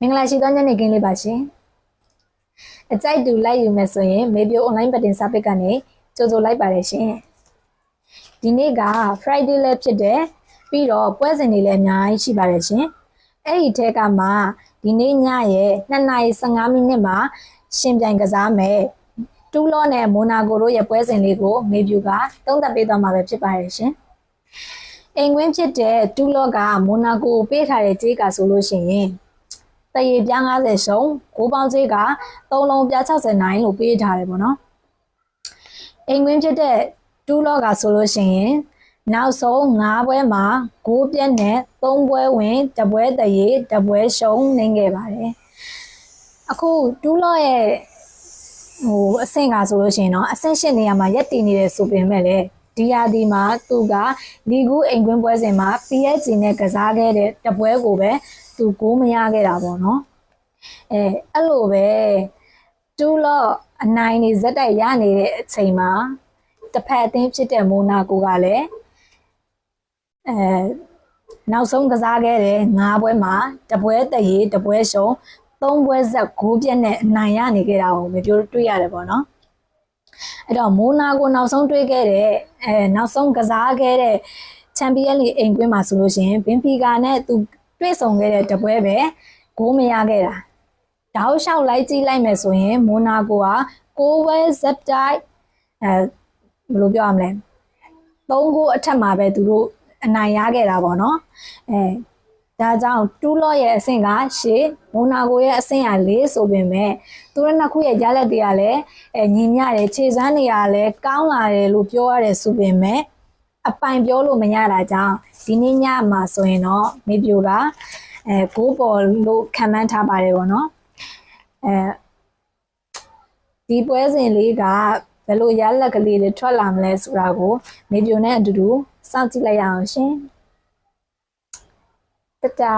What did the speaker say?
မင်္ဂလာရှိသောညနေခင်းလေးပါရှင်အကြိုက်တူလိုက်ယူမယ်ဆိုရင်မေပြို online betting service ကနေကြိုဆိုလိုက်ပါတယ်ရှင်ဒီနေ့က Friday လည်းဖြစ်တယ်ပြီးတော့ပွဲစဉ်တွေလည်းအများကြီးရှိပါတယ်ရှင်အဲ့ဒီထဲကမှဒီနေ့ညရဲ့2:15မိနစ်မှာရှင်ပြိုင်ကစားမယ်တူလောနဲ့မိုနာကိုတို့ရဲ့ပွဲစဉ်လေးကိုမေပြိုကသုံးသပ်ပေးသွားမှာပဲဖြစ်ပါတယ်ရှင်အိမ်ကွင်းဖြစ်တဲ့တူလောကမိုနာကိုပေးထားတဲ့ကြေးကဆိုလို့ရှိရင်တရေပြား90ရှုံး9ပေါင်းကြေးက3လုံးပြား60နိုင်လို့ပေးထားတယ်ပေါ့နော်အိမ်ကွင်းဖြစ်တဲ့တူလောကဆိုလို့ရှိရင်နောက်ဆုံး9ပွဲမှာ9ပြက်နဲ့3ပွဲဝင်တပွဲတရေတပွဲရှုံးနေခဲ့ပါတယ်အခုတူလောရဲ့အဆင့်ကဆိုလို့ရှိရင်တော့အဆင့်8နေရာမှာရက်တည်နေတယ်ဆိုပေမဲ့လည်းဒီယာဒီမှာသူကလီဂူအိမ်ကွင်းပွဲစဉ်မှာ PSG နဲ့ကစားခဲ့တဲ့တပွဲကိုပဲသူကိုမရခဲ့တာပေါ့နော်အဲ့လိုပဲတူလော့အနိုင်နေဇက်တိုက်ရနေတဲ့အချိန်မှာတစ်ဖက်အသင်းဖြစ်တဲ့မိုနာကိုကလည်းနောက်ဆုံးကစားခဲ့တဲ့9ပွဲမှာတပွဲတရေတပွဲရှုံး3ပွဲဆက်9ပြက်နဲ့အနိုင်ရနေခဲ့တာကိုမပြောတွေ့ရတယ်ပေါ့နော်အဲ့တော့မိုနာကိုနောက်ဆုံးတွေ့ခဲ့တဲ့နောက်ဆုံးကစားခဲ့တဲ့ချန်ပီယံလိအိမ်ကွင်းမှာဆိုလို့ရှိရင်ဘင်ဖီကာနဲ့သူတွေ့ဆုံခဲ့တဲ့တပွဲပဲဂိုးမရခဲ့တာတောက်လျှောက်လိုက်ကြည့်လိုက်မယ်ဆိုရင်မိုနာကိုက6ပွဲဇက်တိုက်ဘယ်လိုပြောရမလဲ3ဂိုးအထက်မှာပဲသူတို့အနိုင်ရခဲ့တာပေါ့နော်ဒါကြောင့်တူလော့ရဲ့အဆင့်က8မိုနာကိုရဲ့အဆင့်က4ဆိုပေမဲ့သူတို့နှစ်ခုရဲ့ရလက်တွေကလည်းညီမျှတယ်ခြေစမ်းတွေကလည်းကောင်းလာတယ်လို့ပြောရတယ်ဆိုပေမဲ့အပိုင်ပြောလို့မရတာကြောင့်ဒီနေ့ညမှာဆိုရင်တော့မေပြိုကဂိုးပေါ်လို့ခံမှန်းထားပါတယ်ပေါ့နော်ဒီပွဲစဉ်လေးကဘယ်လိုရလက်ကလေးတွေထွက်လာမလဲဆိုတာကိုမေပြိုနဲ့အတူတူစောင့်ကြည့်လိုက်ရအောင်ရှင်တတာ